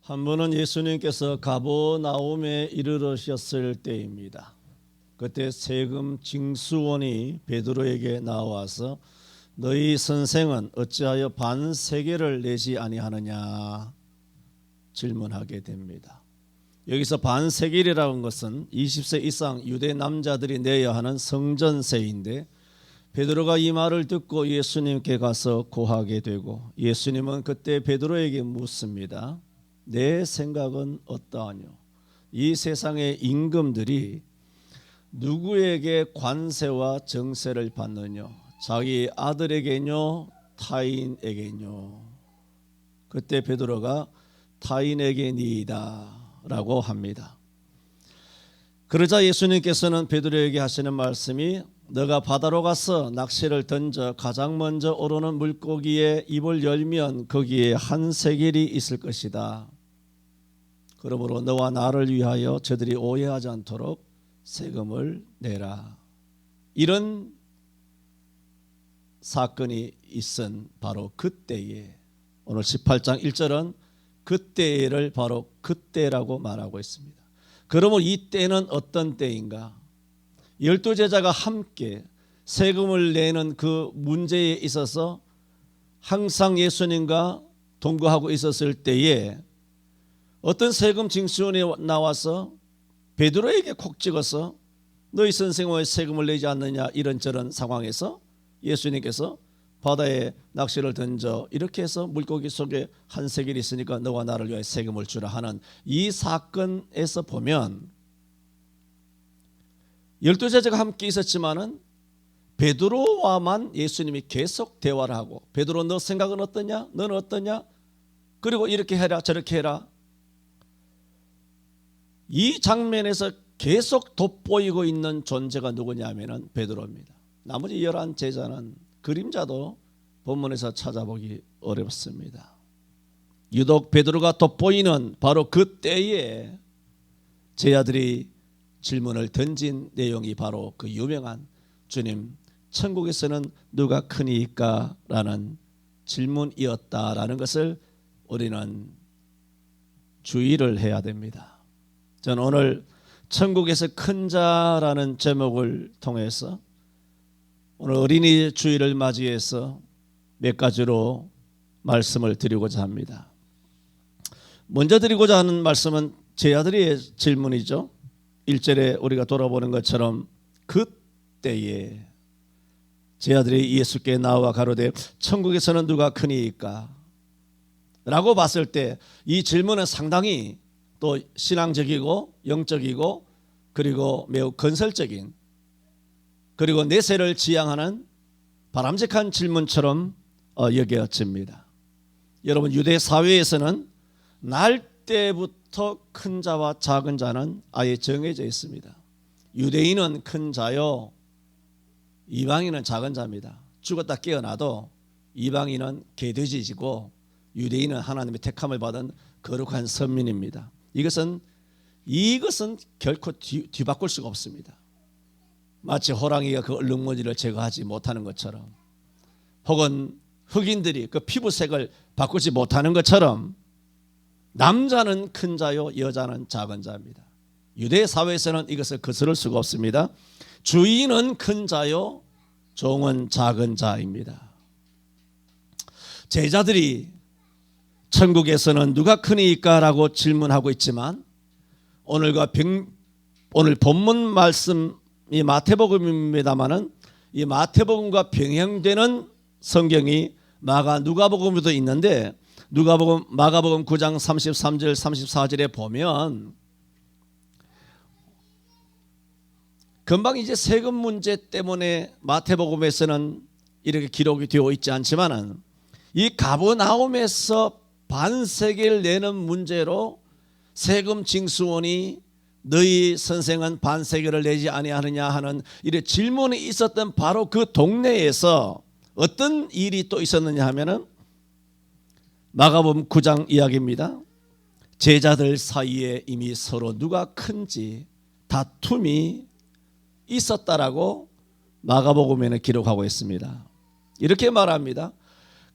한 번은 예수님께서 가버나움에 이르러셨을 때입니다. 그때 세금 징수원이 베드로에게 나와서 너희 선생은 어찌하여 반세계를 내지 아니하느냐 질문하게 됩니다. 여기서 반세겔이라는 것은 20세 이상 유대 남자들이 내야 하는 성전세인데 베드로가 이 말을 듣고 예수님께 가서 고하게 되고 예수님은 그때 베드로에게 묻습니다. 내 생각은 어떠하뇨? 이 세상의 임금들이 누구에게 관세와 정세를 받느뇨? 자기 아들에게뇨? 타인에게뇨? 그때 베드로가 타인에게니이다 라고 합니다. 그러자 예수님께서는 베드로에게 하시는 말씀이 너가 바다로 가서 낚시를 던져 가장 먼저 오르는 물고기의 입을 열면 거기에 한 세겔이 있을 것이다. 그러므로 너와 나를 위하여 저들이 오해하지 않도록 세금을 내라. 이런 사건이 있은 바로 그때에 오늘 18장 1절은 그때를 바로 그때라고 말하고 있습니다. 그러면 이 때는 어떤 때인가? 12제자가 함께 세금을 내는 그 문제에 있어서 항상 예수님과 동거하고 있었을 때에 어떤 세금 징수원이 나와서 베드로에게 콕 찍어서 너희 선생은 왜 세금을 내지 않느냐 이런저런 상황에서 예수님께서 바다에 낚시를 던져 이렇게 해서 물고기 속에 한 세겔이 있으니까 너와 나를 위하여 세금을 주라 하는 이 사건에서 보면 12제자가 함께 있었지만은 베드로와만 예수님이 계속 대화를 하고 베드로 너 생각은 어떠냐? 너는 어떠냐? 그리고 이렇게 해라 저렇게 해라. 이 장면에서 계속 돋보이고 있는 존재가 누구냐면은 베드로입니다. 나머지 11제자는 그림자도 본문에서 찾아보기 어렵습니다. 유독 베드로가 돋보이는 바로 그 때에 제자들이 질문을 던진 내용이 바로 그 유명한 주님 천국에서는 누가 크니까? 라는 질문이었다라는 것을 우리는 주의를 해야 됩니다. 저는 오늘 천국에서 큰 자라는 제목을 통해서 오늘 어린이 주일을 맞이해서 몇 가지로 말씀을 드리고자 합니다. 먼저 드리고자 하는 말씀은 제자들의 질문이죠. 1절에 우리가 돌아보는 것처럼 그때에 제자들이 예수께 나와 가로되 천국에서는 누가 크니까? 라고 봤을 때 이 질문은 상당히 또 신앙적이고 영적이고 그리고 매우 건설적인 그리고 내세를 지향하는 바람직한 질문처럼 여겨집니다. 여러분 유대 사회에서는 날 때부터 큰 자와 작은 자는 아예 정해져 있습니다. 유대인은 큰 자요, 이방인은 작은 자입니다. 죽었다 깨어나도 이방인은 개돼지이고 유대인은 하나님의 택함을 받은 거룩한 선민입니다. 이것은 결코 뒤바꿀 수가 없습니다. 마치 호랑이가 그 얼룩무늬를 제거하지 못하는 것처럼 혹은 흑인들이 그 피부색을 바꾸지 못하는 것처럼 남자는 큰 자요 여자는 작은 자입니다. 유대 사회에서는 이것을 거스를 수가 없습니다. 주인은 큰 자요 종은 작은 자입니다. 제자들이 천국에서는 누가 크니까? 라고 질문하고 있지만 오늘 본문 말씀이 마태복음입니다마는 이 마태복음과 병행되는 성경이 누가복음에도 있는데 마가복음 9장 33절 34절에 보면 금방 이제 세금 문제 때문에 마태복음에서는 이렇게 기록이 되어 있지 않지만은 이 가버나움에서 반세겔 내는 문제로 세금 징수원이 너희 선생은 반세겔을 내지 아니하느냐 하는 이런 질문이 있었던 바로 그 동네에서 어떤 일이 또 있었느냐 하면은 마가복음 9장 이야기입니다. 제자들 사이에 이미 서로 누가 큰지 다툼이 있었다라고 마가복음에는 기록하고 있습니다. 이렇게 말합니다.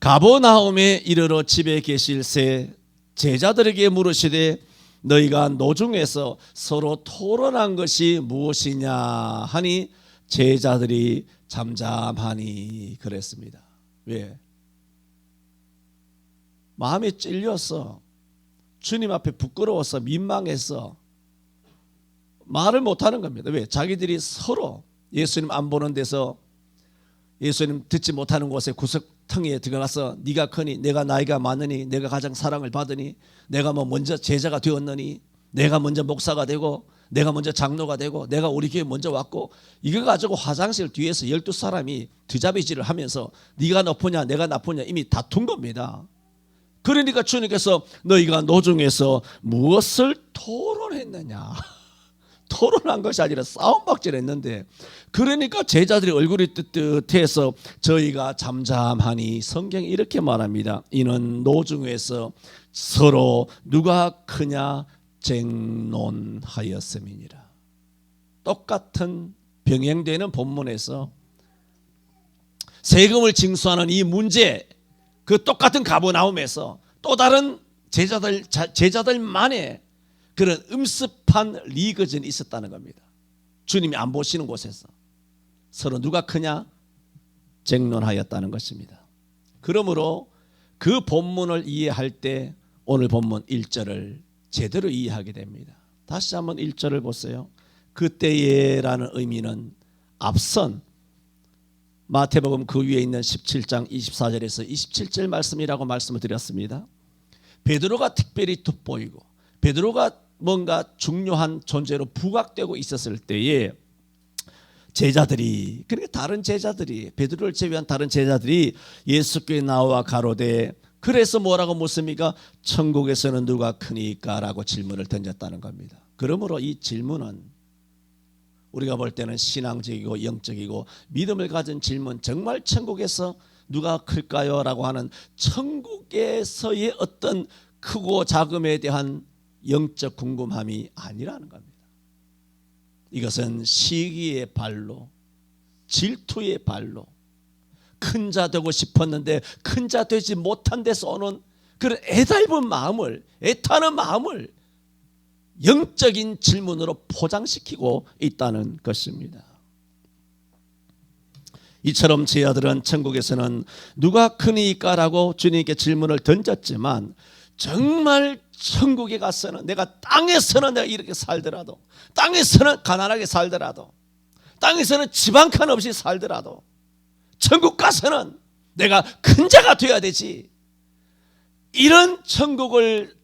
가버나움에 이르러 집에 계실 새 제자들에게 물으시되 너희가 노중에서 서로 토론한 것이 무엇이냐 하니 제자들이 잠잠하니 그랬습니다. 왜? 마음이 찔렸어. 주님 앞에 부끄러워서 민망해서 말을 못하는 겁니다. 왜? 자기들이 서로 예수님 안 보는 데서, 예수님 듣지 못하는 곳에 구석텅이에 들어가서 네가 크니, 내가 나이가 많으니, 내가 가장 사랑을 받으니, 내가 뭐 먼저 제자가 되었느니, 내가 먼저 목사가 되고, 내가 먼저 장로가 되고, 내가 우리 교회 먼저 왔고, 이거 가지고 화장실 뒤에서 12사람이 드자비질을 하면서 네가 높으냐 내가 나쁘냐 이미 다툰 겁니다. 그러니까 주님께서 너희가 노중에서 무엇을 토론했느냐, 토론한 것이 아니라 싸움박질했는데, 그러니까 제자들이 얼굴이 뜨뜻해서 저희가 잠잠하니, 성경이 이렇게 말합니다. 이는 노중에서 서로 누가 크냐 쟁론하였음이니라. 똑같은 병행되는 본문에서 세금을 징수하는 이 문제, 그 똑같은 가버나움에서 또 다른 제자들만의 그런 음습한 리그전이 있었다는 겁니다. 주님이 안 보시는 곳에서 서로 누가 크냐 쟁론하였다는 것입니다. 그러므로 그 본문을 이해할 때 오늘 본문 1절을 제대로 이해하게 됩니다. 다시 한번 1절을 보세요. 그때에라는 의미는 앞선 마태복음 그 위에 있는 17장 24절에서 27절 말씀이라고 말씀을 드렸습니다. 베드로가 특별히 돋보이고 베드로가 뭔가 중요한 존재로 부각되고 있었을 때에 제자들이, 그러니까 다른 제자들이, 베드로를 제외한 다른 제자들이 예수께 나와 가로되, 그래서 뭐라고 묻습니까? 천국에서는 누가 크니까? 라고 질문을 던졌다는 겁니다. 그러므로 이 질문은 우리가 볼 때는 신앙적이고 영적이고 믿음을 가진 질문, 정말 천국에서 누가 클까요? 라고 하는 천국에서의 어떤 크고 작음에 대한 영적 궁금함이 아니라는 겁니다. 이것은 시기의 발로, 질투의 발로, 큰 자 되고 싶었는데 큰 자 되지 못한 데서 오는 그런 애달픈 마음을, 애타는 마음을 영적인 질문으로 포장시키고 있다는 것입니다. 이처럼 제자들은 천국에서는 누가 크니까라고 주님께 질문을 던졌지만, 정말 천국에 가서는, 내가 땅에서는 내가 이렇게 살더라도, 땅에서는 가난하게 살더라도, 땅에서는 집 한 칸 없이 살더라도 천국 가서는 내가 큰 자가 되어야 되지, 이런 천국을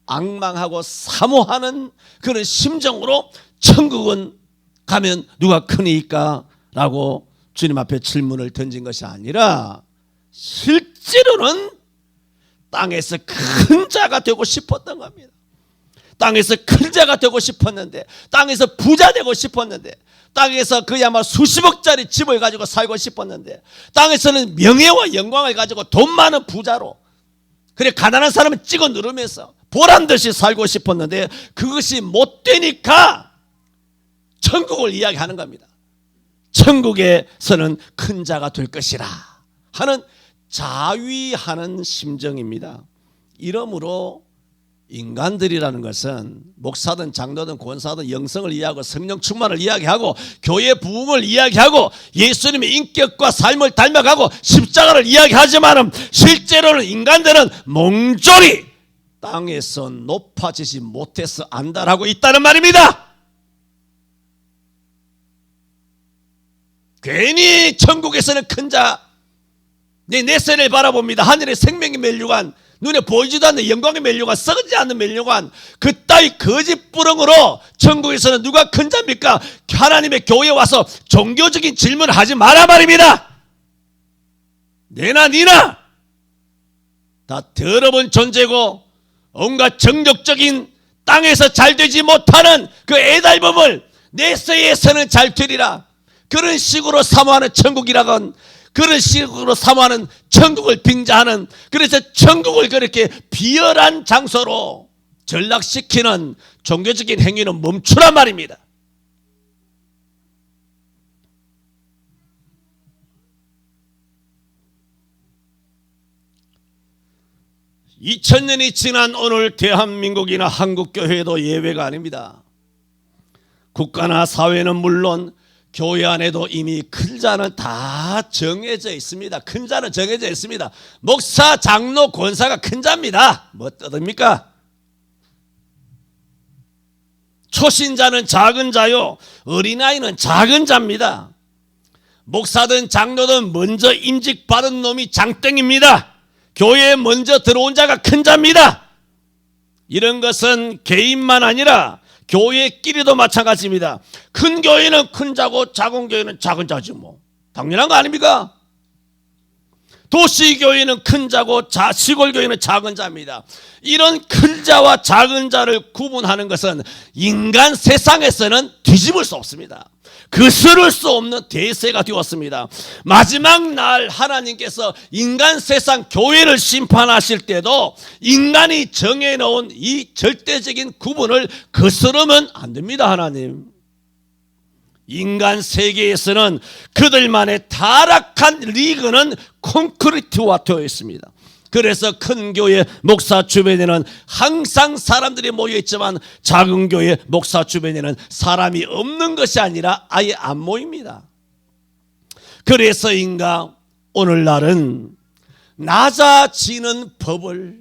앙망하고 사모하는 그런 심정으로 천국은 가면 누가 크니까? 라고 주님 앞에 질문을 던진 것이 아니라, 실제로는 땅에서 큰 자가 되고 싶었던 겁니다. 땅에서 큰 자가 되고 싶었는데, 땅에서 부자 되고 싶었는데, 땅에서 그야말로 수십억짜리 집을 가지고 살고 싶었는데, 땅에서는 명예와 영광을 가지고 돈 많은 부자로, 그래 가난한 사람은 찍어 누르면서 보란듯이 살고 싶었는데, 그것이 못 되니까 천국을 이야기하는 겁니다. 천국에서는 큰 자가 될 것이라 하는 자위하는 심정입니다. 이러므로 인간들이라는 것은 목사든 장로든 권사든 영성을 이야기하고 성령 충만을 이야기하고 교회 부흥을 이야기하고 예수님의 인격과 삶을 닮아가고 십자가를 이야기하지만, 실제로는 인간들은 몽졸이 땅에서 높아지지 못해서 안달하고 있다는 말입니다. 괜히 천국에서는 큰 자, 내 내세를 바라봅니다. 하늘의 생명의 멸류관, 눈에 보이지도 않는 영광의 멸류관, 썩지 않는 멸류관, 그따위 거짓부렁으로 천국에서는 누가 큰 자입니까? 하나님의 교회에 와서 종교적인 질문을 하지 마라 말입니다. 내나 니나 다 더러운 존재고, 온갖 정욕적인 땅에서 잘 되지 못하는 그 애달픔을 내세에서는 잘 되리라, 그런 식으로 사모하는 천국이라건, 그런 식으로 사모하는 천국을 빙자하는, 그래서 천국을 그렇게 비열한 장소로 전락시키는 종교적인 행위는 멈추란 말입니다. 2000년이 지난 오늘 대한민국이나 한국교회도 예외가 아닙니다. 국가나 사회는 물론 교회 안에도 이미 큰 자는 다 정해져 있습니다. 큰 자는 정해져 있습니다. 목사, 장로, 권사가 큰 자입니다. 뭐 떠듭니까? 초신자는 작은 자요, 어린아이는 작은 자입니다. 목사든 장로든 먼저 임직 받은 놈이 장땡입니다. 교회에 먼저 들어온 자가 큰 자입니다. 이런 것은 개인만 아니라 교회끼리도 마찬가지입니다. 큰 교회는 큰 자고 작은 교회는 작은 자지 뭐. 당연한 거 아닙니까? 도시교회는 큰 자고 시골교회는 작은 자입니다. 이런 큰 자와 작은 자를 구분하는 것은 인간 세상에서는 뒤집을 수 없습니다. 거스를 수 없는 대세가 되었습니다. 마지막 날 하나님께서 인간 세상 교회를 심판하실 때도 인간이 정해놓은 이 절대적인 구분을 거스르면 안 됩니다. 하나님, 인간 세계에서는 그들만의 타락한 리그는 콘크리트화 되어 있습니다. 그래서 큰 교회 목사 주변에는 항상 사람들이 모여 있지만 작은 교회 목사 주변에는 사람이 없는 것이 아니라 아예 안 모입니다. 그래서인가 오늘날은 낮아지는 법을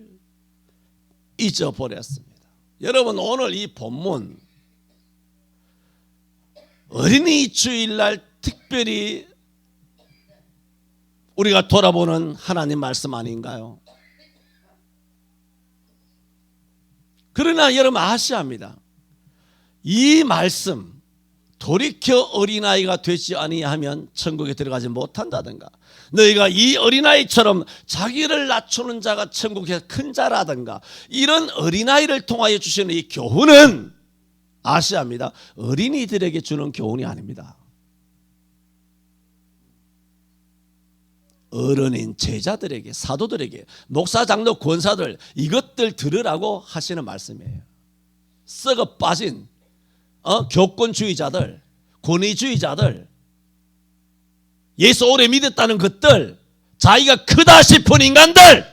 잊어버렸습니다. 여러분, 오늘 이 본문 어린이 주일날 특별히 우리가 돌아보는 하나님 말씀 아닌가요? 그러나 여러분 아셔야 합니다. 이 말씀 돌이켜 어린아이가 되지 아니하면 천국에 들어가지 못한다든가, 너희가 이 어린아이처럼 자기를 낮추는 자가 천국에 큰 자라든가, 이런 어린아이를 통하여 주시는 이 교훈은 아셔야 합니다. 어린이들에게 주는 교훈이 아닙니다. 어른인 제자들에게, 사도들에게, 목사, 장로, 권사들 이것들 들으라고 하시는 말씀이에요. 썩어 빠진 교권주의자들, 권위주의자들, 예수 오래 믿었다는 것들, 자기가 크다 싶은 인간들,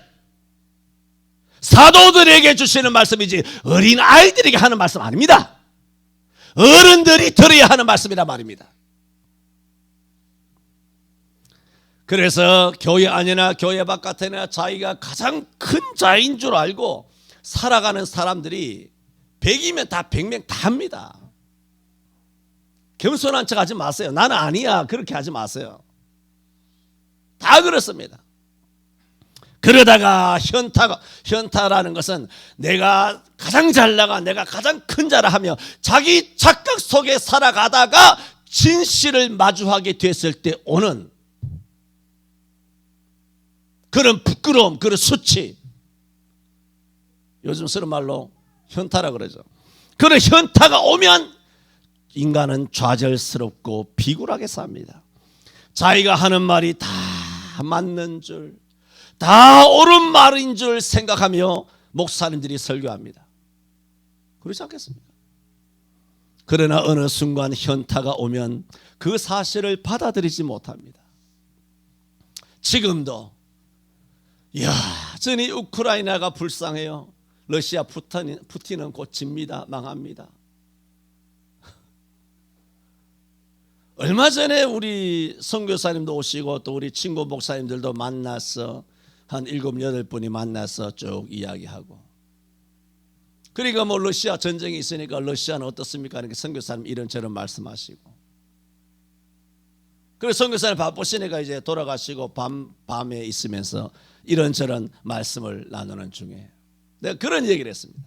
사도들에게 주시는 말씀이지 어린 아이들에게 하는 말씀 아닙니다. 어른들이 들어야 하는 말씀이란 말입니다. 그래서 교회 안이나 교회 바깥에나 자기가 가장 큰 자인 줄 알고 살아가는 사람들이 100이면 다 100명 다 합니다. 겸손한 척 하지 마세요. 나는 아니야, 그렇게 하지 마세요. 다 그렇습니다. 그러다가 현타라는 것은 내가 가장 잘나가, 내가 가장 큰 자라 하며 자기 착각 속에 살아가다가 진실을 마주하게 됐을 때 오는 그런 부끄러움, 그런 수치, 요즘 쓰는 말로 현타라 그러죠. 그런 현타가 오면 인간은 좌절스럽고 비굴하게 삽니다. 자기가 하는 말이 다 맞는 줄, 다 옳은 말인 줄 생각하며 목사님들이 설교합니다. 그렇지 않겠습니까? 그러나 어느 순간 현타가 오면 그 사실을 받아들이지 못합니다. 지금도 여전히 우크라이나가 불쌍해요. 러시아 푸틴은 곧 집니다. 망합니다. 얼마 전에 우리 선교사님도 오시고 또 우리 친구 목사님들도 만나서 한 7, 8분이 만나서 쭉 이야기하고, 그러니까 뭐 러시아 전쟁이 있으니까 러시아는 어떻습니까? 이렇게 선교사님 이런저런 말씀하시고, 그래서 선교사님 바쁘시니까 이제 돌아가시고 밤에 있으면서 이런저런 말씀을 나누는 중에 내가 그런 얘기를 했습니다.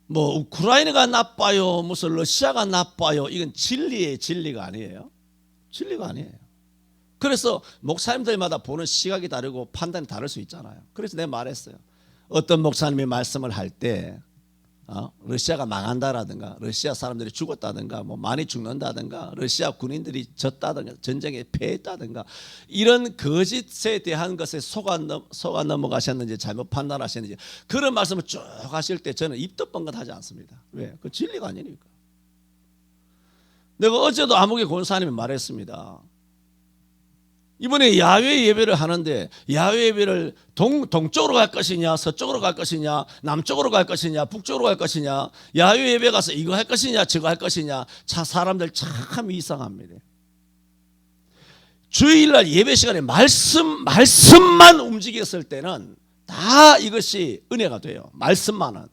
뭐 우크라이나가 나빠요, 무슨 러시아가 나빠요, 이건 진리가 아니에요. 진리가 아니에요. 그래서 목사님들마다 보는 시각이 다르고 판단이 다를 수 있잖아요. 그래서 내가 말했어요. 어떤 목사님이 말씀을 할 때 러시아가 망한다라든가, 러시아 사람들이 죽었다든가, 뭐 많이 죽는다든가, 러시아 군인들이 졌다든가, 전쟁에 패했다든가, 이런 거짓에 대한 것에 속아 넘어가셨는지 잘못 판단하셨는지 그런 말씀을 쭉 하실 때 저는 입도 뻥긋하지 않습니다. 왜? 그 진리가 아니니까. 내가 어제도 아무개 권사님이 말했습니다. 이번에 야외 예배를 하는데 야외 예배를 동쪽으로 갈 것이냐, 서쪽으로 갈 것이냐, 남쪽으로 갈 것이냐, 북쪽으로 갈 것이냐, 야외 예배 가서 이거 할 것이냐, 저거 할 것이냐, 사람들 참 이상합니다. 주일날 예배 시간에 말씀만 움직였을 때는 다 이것이 은혜가 돼요. 말씀만은.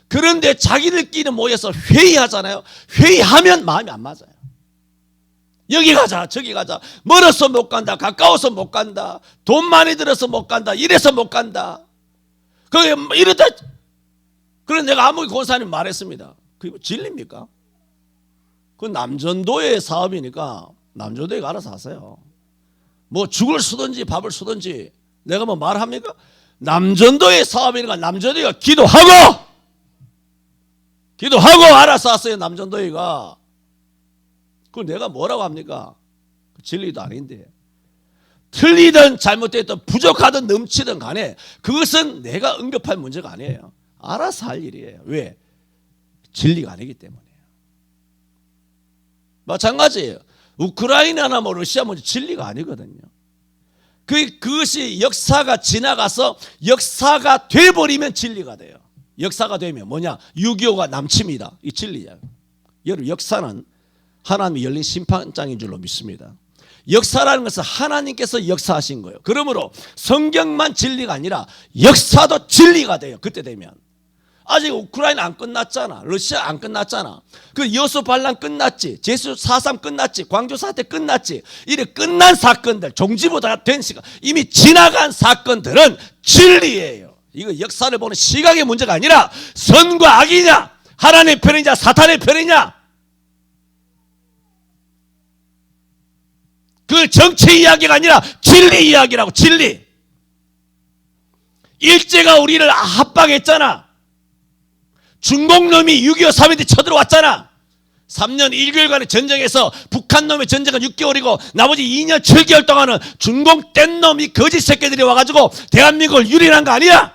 그런데 자기들끼리 모여서 회의하잖아요. 회의하면 마음이 안 맞아요. 여기 가자 저기 가자, 멀어서 못 간다, 가까워서 못 간다, 돈 많이 들어서 못 간다, 이래서 못 간다. 그게 이러다. 그래서 내가 아무리 권사님 말했습니다. 그게 진리입니까? 그 남전도의 사업이니까 남전도에가 알아서 하세요. 뭐 죽을 쓰든지 밥을 쓰든지 내가 뭐 말합니까? 남전도의 사업이니까 남전도가 기도하고 알아서 하세요. 남전도회가. 그걸 내가 뭐라고 합니까? 진리도 아닌데. 틀리든 잘못됐든 부족하든 넘치든 간에 그것은 내가 언급할 문제가 아니에요. 알아서 할 일이에요. 왜? 진리가 아니기 때문이에요. 마찬가지예요. 우크라이나나 뭐 러시아 문제 진리가 아니거든요. 그것이 역사가 지나가서 역사가 돼버리면 진리가 돼요. 역사가 되면 뭐냐? 6.25가 남침이다. 이 진리예요. 여러분, 역사는 하나님이 열린 심판장인 줄로 믿습니다. 역사라는 것은 하나님께서 역사하신 거예요. 그러므로 성경만 진리가 아니라 역사도 진리가 돼요. 그때 되면. 아직 우크라이나 안 끝났잖아. 러시아 안 끝났잖아. 그 여수 반란 끝났지. 제수 4.3 끝났지. 광주 사태 끝났지. 이래 끝난 사건들, 종지부가 된 시간, 이미 지나간 사건들은 진리예요. 이거 역사를 보는 시각의 문제가 아니라 선과 악이냐, 하나님의 편이냐, 사탄의 편이냐, 그 정치 이야기가 아니라 진리 이야기라고. 진리. 일제가 우리를 합방했잖아. 중공놈이 6.25 3.1 때 쳐들어왔잖아. 3년 1개월간의 전쟁에서 북한놈의 전쟁은 6개월이고 나머지 2년 7개월 동안은 중공 뗀놈이 거짓 새끼들이 와가지고 대한민국을 유린한 거 아니야?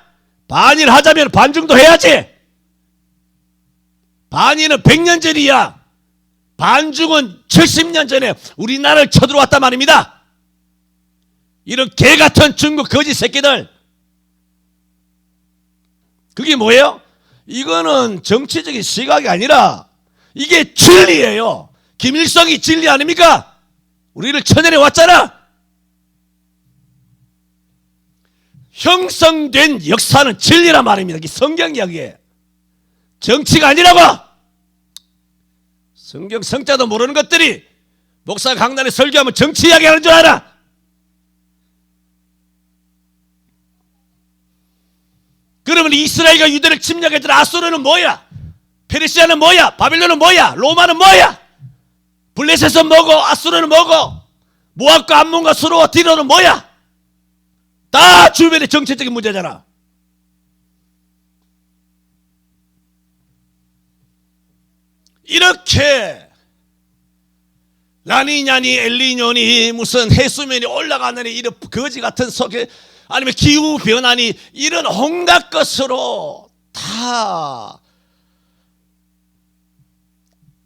반일하자면 반중도 해야지. 반일은 100년 전이야. 반중은 70년 전에 우리나라를 쳐들어왔단 말입니다. 이런 개같은 중국 거짓 새끼들. 그게 뭐예요? 이거는 정치적인 시각이 아니라 이게 진리예요. 김일성이 진리 아닙니까? 우리를 쳐내려 왔잖아. 형성된 역사는 진리란 말입니다. 이게 성경 이야기예요. 정치가 아니라고. 성경 성자도 모르는 것들이 목사 강단에 설교하면 정치 이야기하는 줄 알아. 그러면 이스라엘과 유대를 침략했던 아수르는 뭐야? 페르시아는 뭐야? 바빌론은 뭐야? 로마는 뭐야? 블레셋은 뭐고? 아수르는 뭐고? 모압과 암몬과 수로와 디로는 뭐야? 다 주변의 정치적인 문제잖아. 이렇게 라니냐니 엘니뇨니 무슨 해수면이 올라가느니 이런 거지 같은 속에 아니면 기후변화니 이런 온갖 것으로 다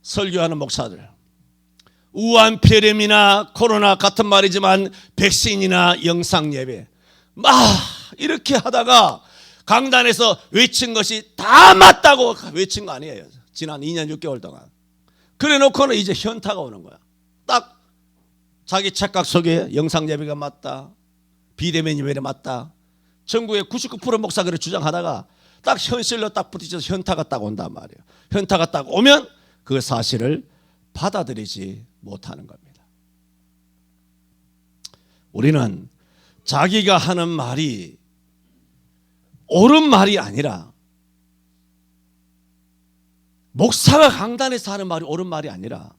설교하는 목사들, 우한폐렴이나 코로나 같은 말이지만 백신이나 영상예배 막 이렇게 하다가 강단에서 외친 것이 다 맞다고 외친 거 아니에요. 지난 2년 6개월 동안. 그래 놓고는 이제 현타가 오는 거야. 딱 자기 착각 속에 영상예배가 맞다, 비대면 예배가 맞다, 전국의 99% 목사들을 주장하다가 딱 현실로 딱 부딪혀서 현타가 딱 온단 말이에요. 현타가 딱 오면 그 사실을 받아들이지 못하는 겁니다. 우리는 자기가 하는 말이 옳은 말이 아니라, 목사가 강단에서 하는 말이 옳은 말이 아니라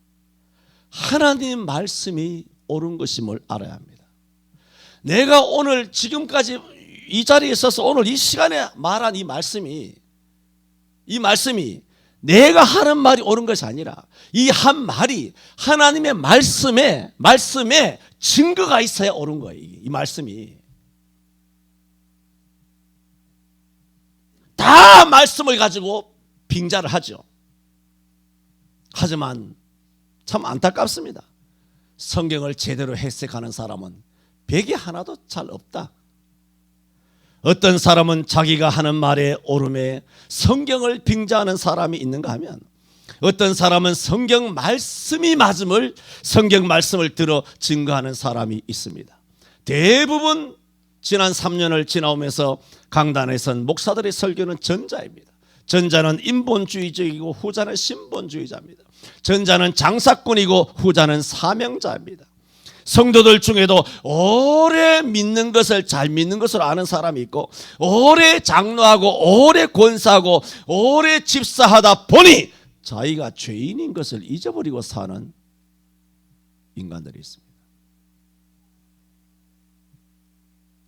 하나님 말씀이 옳은 것임을 알아야 합니다. 내가 오늘 지금까지 이 자리에 있어서 오늘 이 시간에 말한 이 말씀이 내가 하는 말이 옳은 것이 아니라 이 한 말이 하나님의 말씀에 증거가 있어야 옳은 거예요. 이 말씀이 다 말씀을 가지고 빙자를 하죠. 하지만 참 안타깝습니다. 성경을 제대로 해석하는 사람은 벽이 하나도 잘 없다. 어떤 사람은 자기가 하는 말에 오름에 성경을 빙자하는 사람이 있는가 하면, 어떤 사람은 성경 말씀이 맞음을 성경 말씀을 들어 증거하는 사람이 있습니다. 대부분 지난 3년을 지나오면서 강단에선 목사들의 설교는 전자입니다. 전자는 인본주의적이고 후자는 신본주의자입니다. 전자는 장사꾼이고 후자는 사명자입니다. 성도들 중에도 오래 믿는 것을 잘 믿는 것으로 아는 사람이 있고, 오래 장로하고 오래 권사하고 오래 집사하다 보니 자기가 죄인인 것을 잊어버리고 사는 인간들이 있습니다.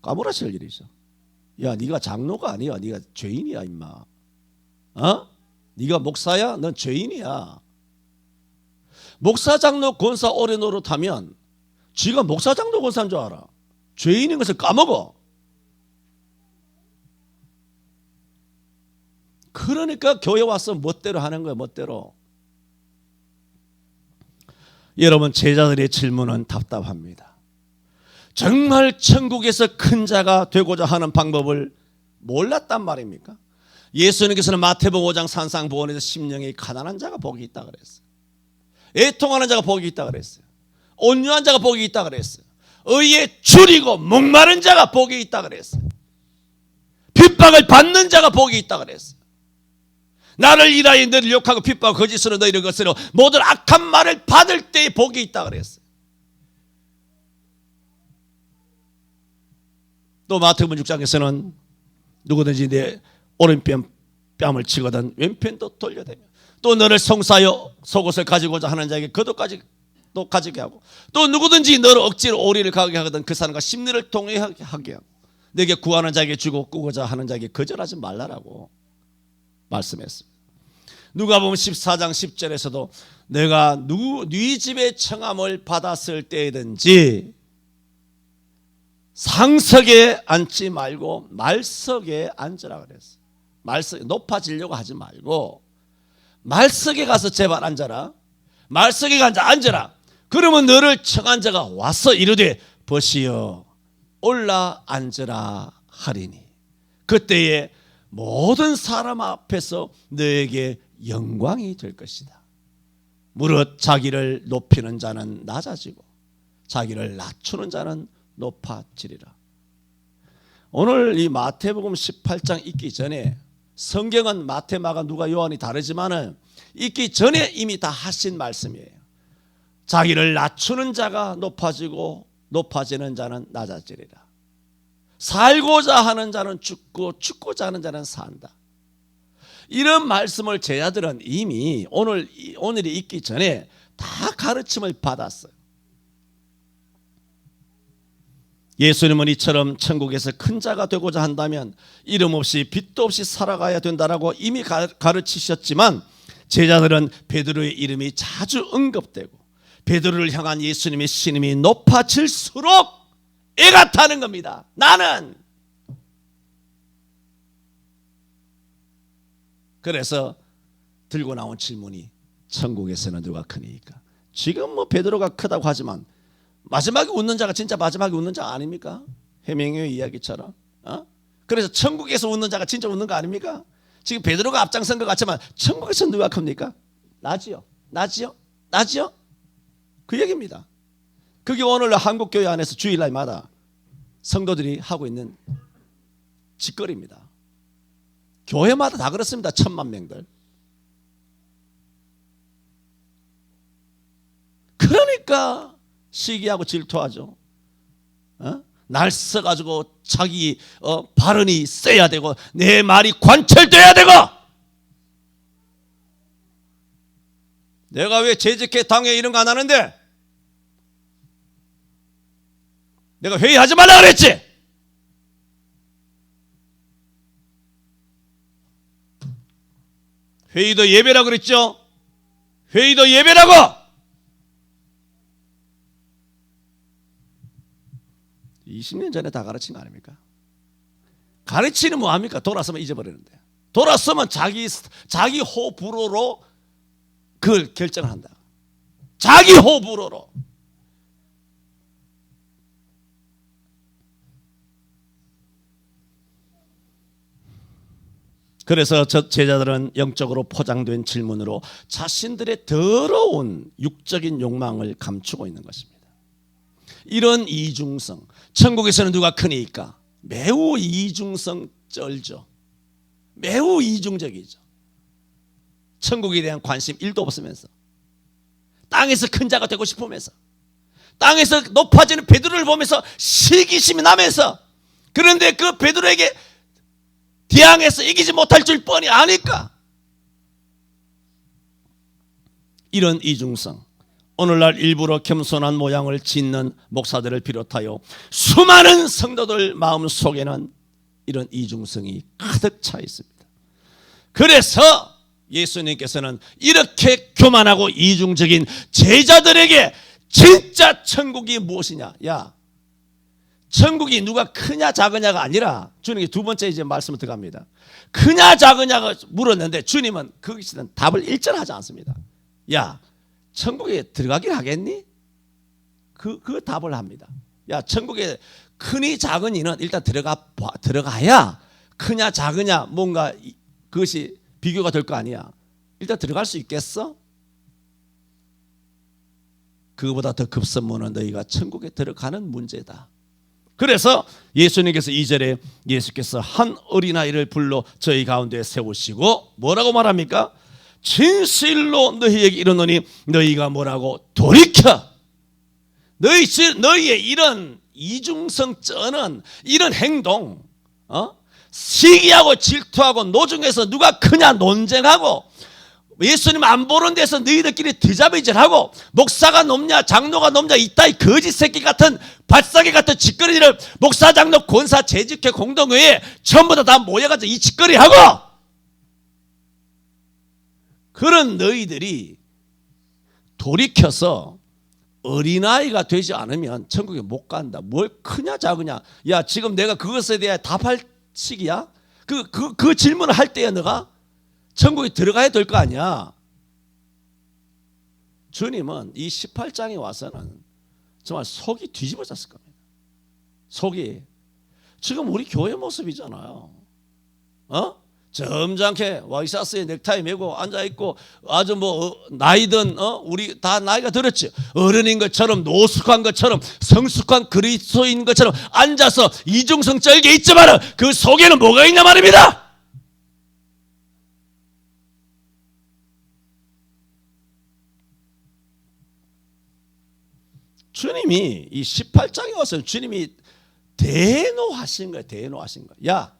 까무라칠 일이죠. 야, 네가 장로가 아니야. 네가 죄인이야 임마. 네가 목사야? 넌 죄인이야. 목사, 장로, 권사 오래 노릇하면 지가 목사, 장로, 권사인 줄 알아. 죄인인 것을 까먹어. 그러니까 교회 와서 멋대로 하는 거예요. 멋대로. 여러분, 제자들의 질문은 답답합니다. 정말 천국에서 큰 자가 되고자 하는 방법을 몰랐단 말입니까? 예수님께서는 마태복음 5장 산상보훈에서 심령이 가난한 자가 복이 있다 그랬어요. 애통하는 자가 복이 있다 그랬어요. 온유한 자가 복이 있다 그랬어요. 의에 줄이고 목마른 자가 복이 있다 그랬어요. 핍박을 받는 자가 복이 있다 그랬어요. 나를 인하여 너를 욕하고 핍박하고 거짓으로 너희를 것으로 모든 악한 말을 받을 때에 복이 있다 그랬어요. 또 마태복음 6장에서는 누구든지 내 오른편 뺨을 치거든 왼편도 돌려대며, 또 너를 송사하여 속옷을 가지고자 하는 자에게 겉옷까지 또 가지게 하고, 또 누구든지 너를 억지로 오리를 가게 하거든 그 사람과 심리를 동의하게 하고, 내게 구하는 자에게 주고 꾸고자 하는 자에게 거절하지 말라라고 말씀했습니다. 누가복음 14장 10절에서도 내가 네 집에 청함을 받았을 때든지 상석에 앉지 말고 말석에 앉으라 그랬어요. 말석, 높아지려고 하지 말고 말석에 가서 제발 앉아라. 말석에 앉아라. 그러면 너를 청한 자가 와서 이르되 보시어 올라 앉으라 하리니 그때에 모든 사람 앞에서 너에게 영광이 될 것이다. 무릇 자기를 높이는 자는 낮아지고 자기를 낮추는 자는 높아지리라. 오늘 이 마태복음 18장 있기 전에, 성경은 마태, 마가, 누가, 요한이 다르지만은 있기 전에 이미 다 하신 말씀이에요. 자기를 낮추는 자가 높아지고 높아지는 자는 낮아지리라. 살고자 하는 자는 죽고 죽고자 하는 자는 산다. 이런 말씀을 제자들은 이미 오늘이 있기 전에 다 가르침을 받았어요. 예수님은 이처럼 천국에서 큰 자가 되고자 한다면 이름 없이 빚도 없이 살아가야 된다라고 이미 가르치셨지만, 제자들은 베드로의 이름이 자주 언급되고 베드로를 향한 예수님의 신임이 높아질수록 애가 타는 겁니다. 나는. 그래서 들고 나온 질문이 천국에서는 누가 크니까? 지금 뭐 베드로가 크다고 하지만 마지막에 웃는 자가 진짜 마지막에 웃는 자 아닙니까? 해명의 이야기처럼. 그래서 천국에서 웃는 자가 진짜 웃는 거 아닙니까? 지금 베드로가 앞장선 것 같지만 천국에서 누가 큽니까? 나지요. 그 얘기입니다. 그게 오늘 한국교회 안에서 주일날마다 성도들이 하고 있는 짓거리입니다. 교회마다 다 그렇습니다. 1000만 명들. 그러니까 시기하고 질투하죠. 날 써가지고 자기 발언이 세야 되고 내 말이 관철돼야 되고, 내가 왜 재직회 당회 이런 거 안 하는데? 내가 회의하지 말라 그랬지. 회의도 예배라고 그랬죠. 회의도 예배라고. 20년 전에 다 가르친 거 아닙니까? 가르치는 뭐합니까? 돌아서면 잊어버리는데, 돌아서면 자기 호불호로 그걸 결정을 한다. 자기 호불호로. 그래서 저 제자들은 영적으로 포장된 질문으로 자신들의 더러운 육적인 욕망을 감추고 있는 것입니다. 이런 이중성, 천국에서는 누가 크니까 매우 이중성 쩔죠. 매우 이중적이죠. 천국에 대한 관심 1도 없으면서, 땅에서 큰 자가 되고 싶으면서, 땅에서 높아지는 베드로를 보면서 시기심이 나면서, 그런데 그 베드로에게 대항해서 이기지 못할 줄 뻔히 아니까. 이런 이중성, 오늘날 일부러 겸손한 모양을 짓는 목사들을 비롯하여 수많은 성도들 마음속에는 이런 이중성이 가득 차 있습니다. 그래서 예수님께서는 이렇게 교만하고 이중적인 제자들에게 진짜 천국이 무엇이냐, 야, 천국이 누가 크냐 작으냐가 아니라, 주님이 두 번째 이제 말씀을 들어갑니다. 크냐 작으냐가 물었는데 주님은 거기서는 답을 일절하지 않습니다. 야, 천국에 들어가긴 하겠니? 그 답을 합니다. 야, 천국에 크니 작으니는 일단 들어가야 크냐 작으냐 뭔가 그것이 비교가 될 거 아니야. 일단 들어갈 수 있겠어? 그거보다 더 급선무는 너희가 천국에 들어가는 문제다. 그래서 예수님께서 2절에 예수께서 한 어린아이를 불러 저희 가운데 세우시고 뭐라고 말합니까? 진실로 너희에게 이르노니 너희가 뭐라고 돌이켜 너희의 이런 이중성 쩌는 이런 행동, 시기하고 질투하고 노중에서 누가 크냐 논쟁하고, 예수님 안 보는 데서 너희들끼리 뒤잡이질하고, 목사가 높냐 장로가 높냐 이따위 거짓 새끼 같은 발사기 같은 짓거리를 목사 장로 권사 재직회 공동회에 전부 다 모여가지고 이 짓거리하고, 그런 너희들이 돌이켜서 어린아이가 되지 않으면 천국에 못 간다. 뭘 크냐 작으냐. 야, 지금 내가 그것에 대해 답할 시기야? 그 질문을 할 때야 너가 천국에 들어가야 될 거 아니야. 주님은 이 18장에 와서는 정말 속이 뒤집어졌을 겁니다. 속이. 지금 우리 교회 모습이잖아요. 점잖게 와이셔츠에 넥타이 메고 앉아있고, 아주 나이든 우리 다 나이가 들었지, 어른인 것처럼 노숙한 것처럼 성숙한 그리스도인 것처럼 앉아서 이중성 쩔게 있지만 그 속에는 뭐가 있냐 말입니다. 주님이 이 18장에 와서 주님이 대노하신 거예요. 대노하신 거예요. 야,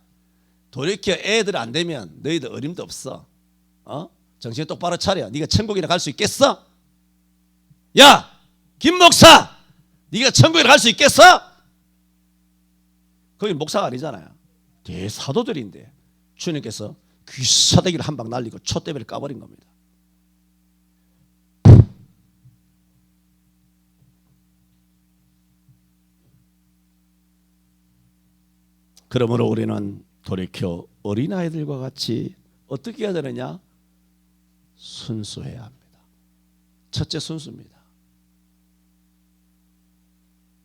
돌이켜 애들 안 되면 너희들 어림도 없어. 정신 똑바로 차려. 네가 천국이나 갈 수 있겠어? 야, 김 목사, 네가 천국이나 갈 수 있겠어? 거기 목사가 아니잖아요. 대사도들인데 주님께서 귀사대기를 한 방 날리고 촛대비를 까버린 겁니다. 그러므로 우리는 돌이켜 어린아이들과 같이 어떻게 해야 되느냐? 순수해야 합니다. 첫째 순수입니다.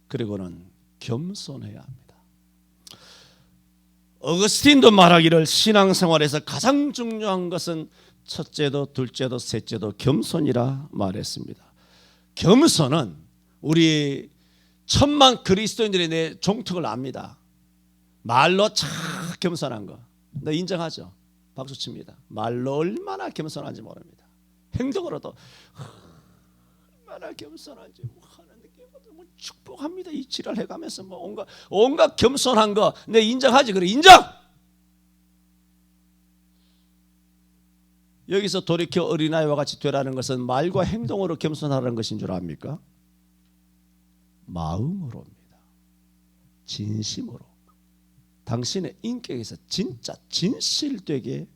그리고는 겸손해야 합니다. 어거스틴도 말하기를 신앙생활에서 가장 중요한 것은 첫째도 둘째도 셋째도 겸손이라 말했습니다. 겸손은 우리 천만 그리스도인들이 내 종특을 압니다. 말로 참 겸손한 거, 네, 인정하죠. 박수 칩니다. 말로 얼마나 겸손한지 모릅니다. 행동으로도 얼마나 겸손한지 하는데 축복합니다. 이 지랄 해가면서 온갖 겸손한 거, 네, 인정하지. 그래, 인정. 여기서 돌이켜 어린아이와 같이 되라는 것은 말과 행동으로 겸손하라는 것인 줄 압니까? 마음으로입니다. 진심으로. 당신의 인격에서 진짜 진실되게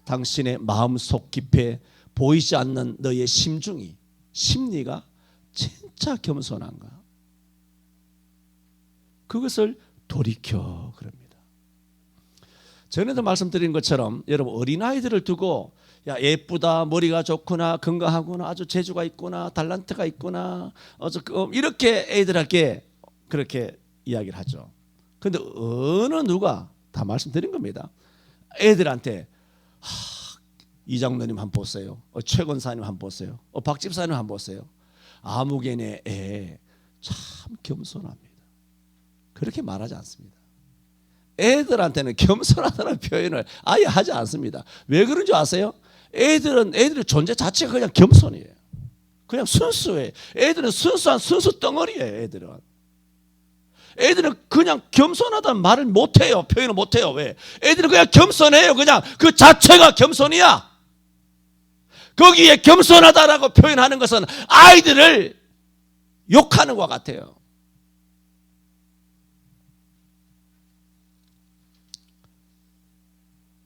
당신의 마음속 깊이 보이지 않는 너의 심중이, 심리가 진짜 겸손한가? 그것을 돌이켜 그럽니다. 전에도 말씀드린 것처럼 여러분 어린아이들을 두고 야, 예쁘다, 머리가 좋구나, 건강하구나, 아주 재주가 있구나, 달란트가 있구나, 이렇게 애들에게 그렇게 이야기를 하죠. 그런데 어느 누가 다 말씀드린 겁니다. 애들한테 이장로님 한번 보세요. 최 권사님 한번 보세요. 박 집사님 한번 보세요. 아무개네 애 참 겸손합니다. 그렇게 말하지 않습니다. 애들한테는 겸손하다는 표현을 아예 하지 않습니다. 왜 그런 줄 아세요? 애들의 존재 자체가 그냥 겸손이에요. 그냥 순수해. 애들은 순수한 순수 덩어리예요. 애들은 그냥 겸손하다는 말을 못해요. 표현을 못해요. 왜? 애들은 그냥 겸손해요. 그냥 그 자체가 겸손이야. 거기에 겸손하다라고 표현하는 것은 아이들을 욕하는 것 같아요.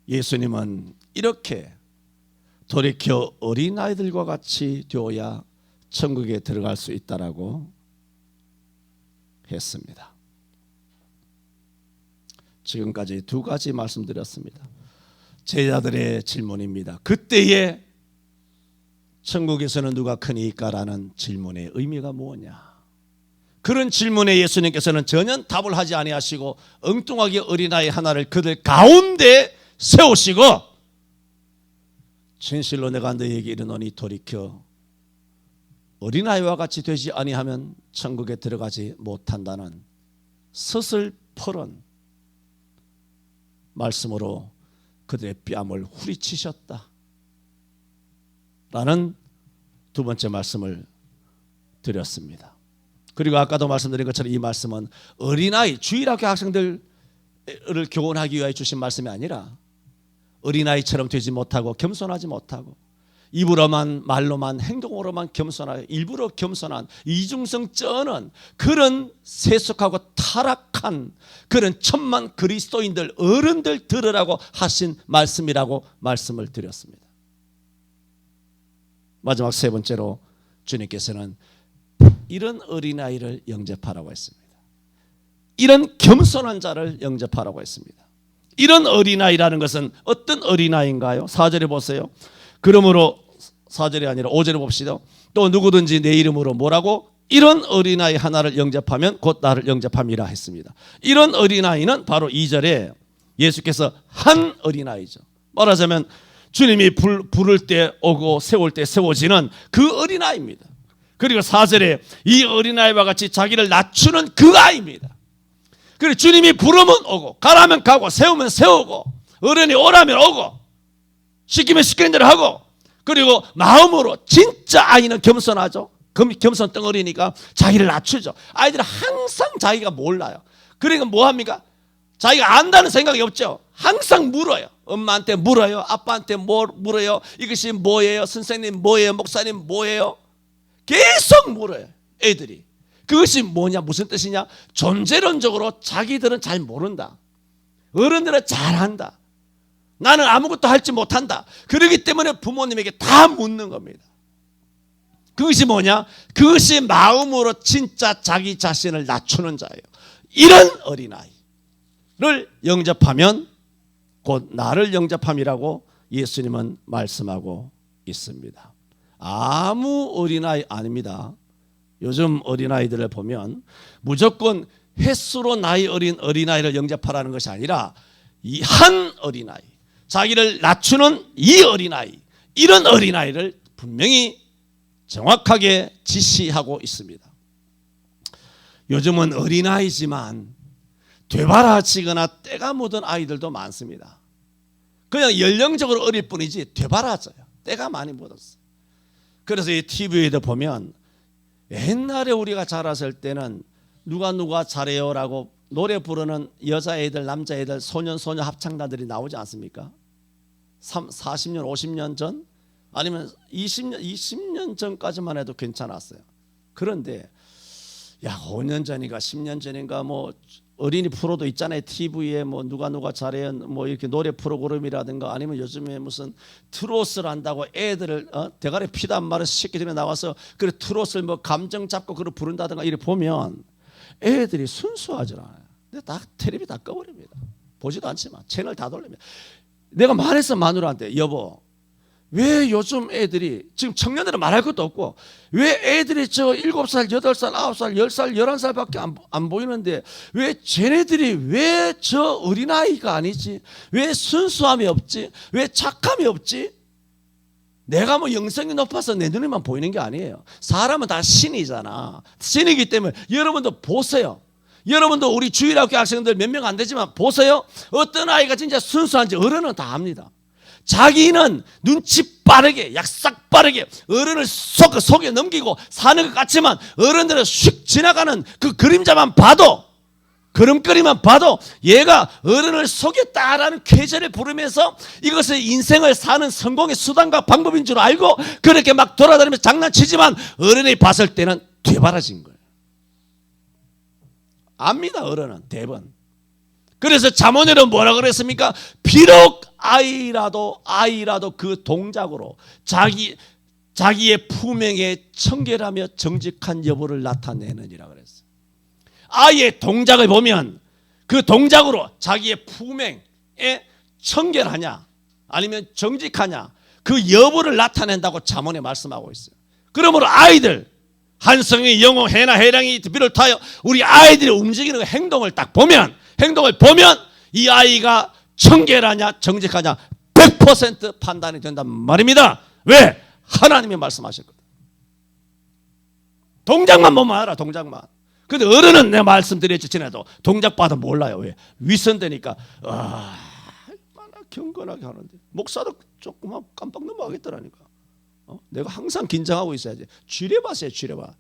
예수님은 이렇게 돌이켜 어린아이들과 같이 되어야 천국에 들어갈 수 있다라고 했습니다. 지금까지 두 가지 말씀드렸습니다. 제자들의 질문입니다. 그때에 천국에서는 누가 크니까라는 질문의 의미가 무엇냐? 그런 질문에 예수님께서는 전혀 답을 하지 아니하시고 엉뚱하게 어린아이 하나를 그들 가운데 세우시고 진실로 내가 너희에게 이르노니 돌이켜 어린아이와 같이 되지 아니하면 천국에 들어가지 못한다는 서슬퍼런 말씀으로 그들의 뺨을 후리치셨다 라는 두 번째 말씀을 드렸습니다. 그리고 아까도 말씀드린 것처럼 이 말씀은 어린아이, 주일학교 학생들을 교훈하기 위하여 주신 말씀이 아니라 어린아이처럼 되지 못하고 겸손하지 못하고 입으로만 말로만 행동으로만 겸손하여 일부러 겸손한 이중성 쩌는 그런 세속하고 타락한 그런 천만 그리스도인들 어른들 들으라고 하신 말씀이라고 말씀을 드렸습니다. 마지막 세 번째로 주님께서는 이런 어린아이를 영접하라고 했습니다. 이런 겸손한 자를 영접하라고 했습니다. 이런 어린아이라는 것은 어떤 어린아이인가요? 4절에 보세요. 그러므로 4절이 아니라 5절에 봅시다. 또 누구든지 내 이름으로 뭐라고? 이런 어린아이 하나를 영접하면 곧 나를 영접함이라 했습니다. 이런 어린아이는 바로 2절에 예수께서 한 어린아이죠. 말하자면 주님이 부를 때 오고 세울 때 세워지는 그 어린아이입니다. 그리고 4절에 이 어린아이와 같이 자기를 낮추는 그 아이입니다. 그리고 주님이 부르면 오고 가라면 가고 세우면 세우고 어른이 오라면 오고 시키면 시키는 대로 하고 그리고 마음으로 진짜 아이는 겸손하죠. 겸손 덩어리니까 자기를 낮추죠. 아이들은 항상 자기가 몰라요. 그러니까 뭐합니까? 자기가 안다는 생각이 없죠. 항상 물어요. 엄마한테 물어요. 아빠한테 물어요. 이것이 뭐예요? 선생님 뭐예요? 목사님 뭐예요? 계속 물어요. 애들이. 그것이 뭐냐? 무슨 뜻이냐? 존재론적으로 자기들은 잘 모른다. 어른들은 잘한다. 나는 아무것도 할지 못한다. 그렇기 때문에 부모님에게 다 묻는 겁니다. 그것이 뭐냐? 그것이 마음으로 진짜 자기 자신을 낮추는 자예요. 이런 어린아이를 영접하면 곧 나를 영접함이라고 예수님은 말씀하고 있습니다. 아무 어린아이 아닙니다. 요즘 어린아이들을 보면 무조건 횟수로 나이 어린 어린아이를 영접하라는 것이 아니라 이 한 어린아이, 자기를 낮추는 이 어린아이, 이런 어린아이를 분명히 정확하게 지시하고 있습니다. 요즘은 어린아이지만 되바라지거나 때가 묻은 아이들도 많습니다. 그냥 연령적으로 어릴 뿐이지 되바라져요. 때가 많이 묻었어요. 그래서 이 TV에도 보면 옛날에 우리가 자랐을 때는 누가 잘해요라고 노래 부르는 여자애들 남자애들 소년 합창단들이 나오지 않습니까? 40년 50년 전 아니면 20년 전까지만 해도 괜찮았어요. 그런데 5년 전인가 10년 전인가 뭐 어린이 프로도 있잖아요. TV에 뭐 누가 잘해요 뭐 이렇게 노래 프로그램이라든가 아니면 요즘에 무슨 트롯을 한다고 애들을 대가리 피단 말을 새끼들이 나와서 그래 트롯을 뭐 감정 잡고 그걸 부른다든가 이렇게 보면 애들이 순수하지 않아요. 근데 다 텔레비 다 꺼버립니다. 보지도 않지만 채널 다 돌립니다. 내가 말했어 마누라한테 여보 왜 요즘 애들이 지금 청년들은 말할 것도 없고 왜 애들이 저 7살, 8살, 9살, 10살, 11살밖에 안 보이는데 왜 쟤네들이 왜 저 어린아이가 아니지? 왜 순수함이 없지? 왜 착함이 없지? 내가 뭐 영성이 높아서 내 눈에만 보이는 게 아니에요. 사람은 다 신이잖아. 신이기 때문에 여러분도 보세요. 여러분도 우리 주일학교 학생들 몇 명 안 되지만 보세요. 어떤 아이가 진짜 순수한지 어른은 다 압니다. 자기는 눈치 빠르게 약삭 빠르게 어른을 속에 넘기고 사는 것 같지만 어른들은 휙 지나가는 그 그림자만 봐도, 그림거리만 봐도 얘가 어른을 속였다라는 쾌재를 부르면서 이것을 인생을 사는 성공의 수단과 방법인 줄 알고 그렇게 막 돌아다니면서 장난치지만 어른이 봤을 때는 되바라진 거예요. 압니다. 어른은 대번. 그래서 잠언에는 뭐라 그랬습니까? 비록 아이라도 그 동작으로 자기의 품행에 청결하며 정직한 여부를 나타내느니라 그랬어요. 아이의 동작을 보면 그 동작으로 자기의 품행에 청결하냐 아니면 정직하냐 그 여부를 나타낸다고 잠언에 말씀하고 있어요. 그러므로 아이들 한성이, 영호, 해나, 해랑이 비롯하여 우리 아이들이 움직이는 행동을 딱 보면 이 아이가 청결하냐 정직하냐 100% 판단이 된단 말입니다. 왜? 하나님이 말씀하셨거든. 동작만 보면 알아. 동작만. 근데 어른은 내가 말씀드렸지 지내도 동작 봐도 몰라요. 왜? 위선되니까 얼마나 경건하게 하는데 목사도 조금만 깜빡 넘어가겠더라니까. 내가 항상 긴장하고 있어야지. 쥐레봐세요. 쥐레봐.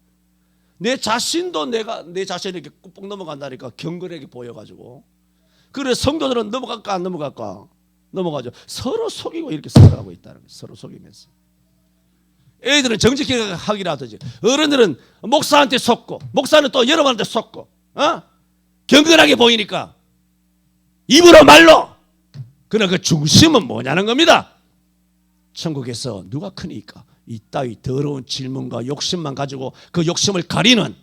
내 자신도 내 자신이 이렇게 꾹 넘어간다니까 경건하게 보여가지고. 그래 성도들은 넘어갈까 안 넘어갈까? 넘어가죠. 서로 속이고 이렇게 살아가고 있다는 거예요. 서로 속이면서. 애들은 정직하게 하기라도 하지. 어른들은 목사한테 속고 목사는 또 여러분한테 속고 경건하게 보이니까 입으로 말로. 그러나 그 중심은 뭐냐는 겁니다. 천국에서 누가 크니까 이따위 더러운 질문과 욕심만 가지고 그 욕심을 가리는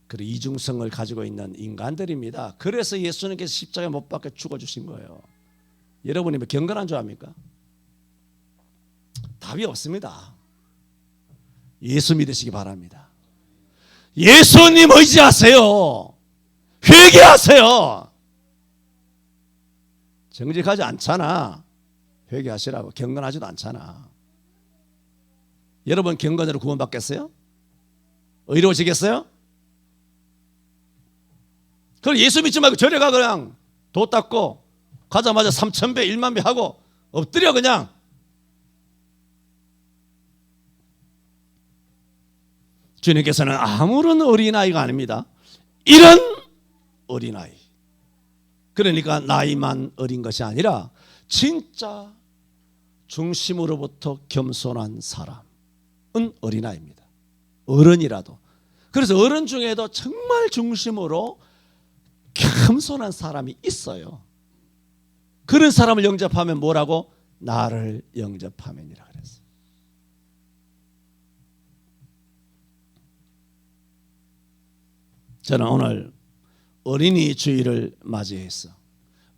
그런 이중성을 가지고 있는 인간들입니다. 그래서 예수님께서 십자가에 못 박혀 죽어주신 거예요. 여러분이 뭐 경건한 줄 압니까? 답이 없습니다. 예수 믿으시기 바랍니다. 예수님 의지하세요. 회개하세요. 정직하지 않잖아. 회개하시라고. 경건하지도 않잖아. 여러분 경건으로 구원받겠어요? 의로워지겠어요? 그럼 예수 믿지 말고 절에 가. 그냥 도 닦고 가자마자 3,000배 1만 배 하고 엎드려. 그냥 주님께서는 아무런 어린아이가 아닙니다. 이런 어린아이. 그러니까 나이만 어린 것이 아니라 진짜 중심으로부터 겸손한 사람은 어린아이입니다. 어른이라도. 그래서 어른 중에도 정말 중심으로 겸손한 사람이 있어요. 그런 사람을 영접하면 뭐라고? 나를 영접하면이라 그랬어요. 저는 오늘 어린이 주일을 맞이해서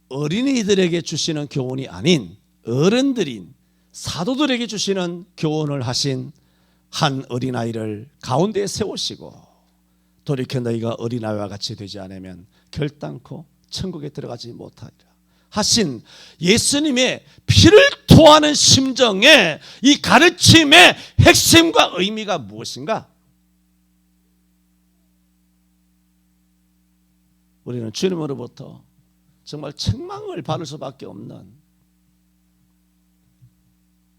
어린이들에게 주시는 교훈이 아닌 어른들인 사도들에게 주시는 교훈을 하신 한 어린아이를 가운데에 세우시고 돌이켜 너희가 어린아이와 같이 되지 않으면 결단코 천국에 들어가지 못하리라 하신 예수님의 피를 토하는 심정의 이 가르침의 핵심과 의미가 무엇인가? 우리는 주님으로부터 정말 책망을 받을 수밖에 없는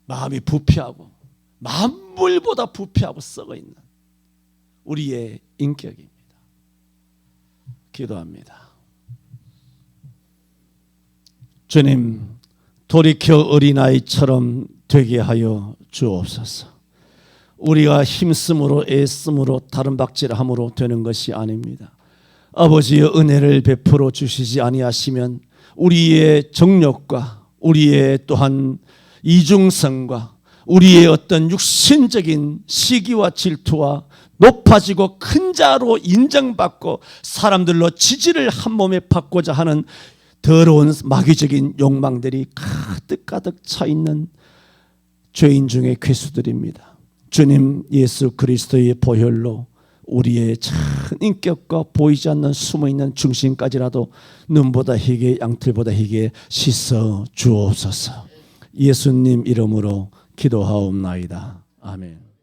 마음이 부패하고 만물보다 부패하고 썩어있는 우리의 인격입니다. 기도합니다. 주님, 돌이켜 어린아이처럼 되게 하여 주옵소서. 우리가 힘쓰므로 애쓰므로 다른 박질함으로 되는 것이 아닙니다. 아버지의 은혜를 베풀어 주시지 아니하시면 우리의 정욕과 우리의 또한 이중성과 우리의 어떤 육신적인 시기와 질투와 높아지고 큰 자로 인정받고 사람들로 지지를 한 몸에 받고자 하는 더러운 마귀적인 욕망들이 가득가득 차 있는 죄인 중의 괴수들입니다. 주님 예수 그리스도의 보혈로 우리의 참 인격과 보이지 않는 숨어있는 중심까지라도 눈보다 희게 양털보다 희게 씻어 주옵소서. 예수님 이름으로 기도하옵나이다. 아멘.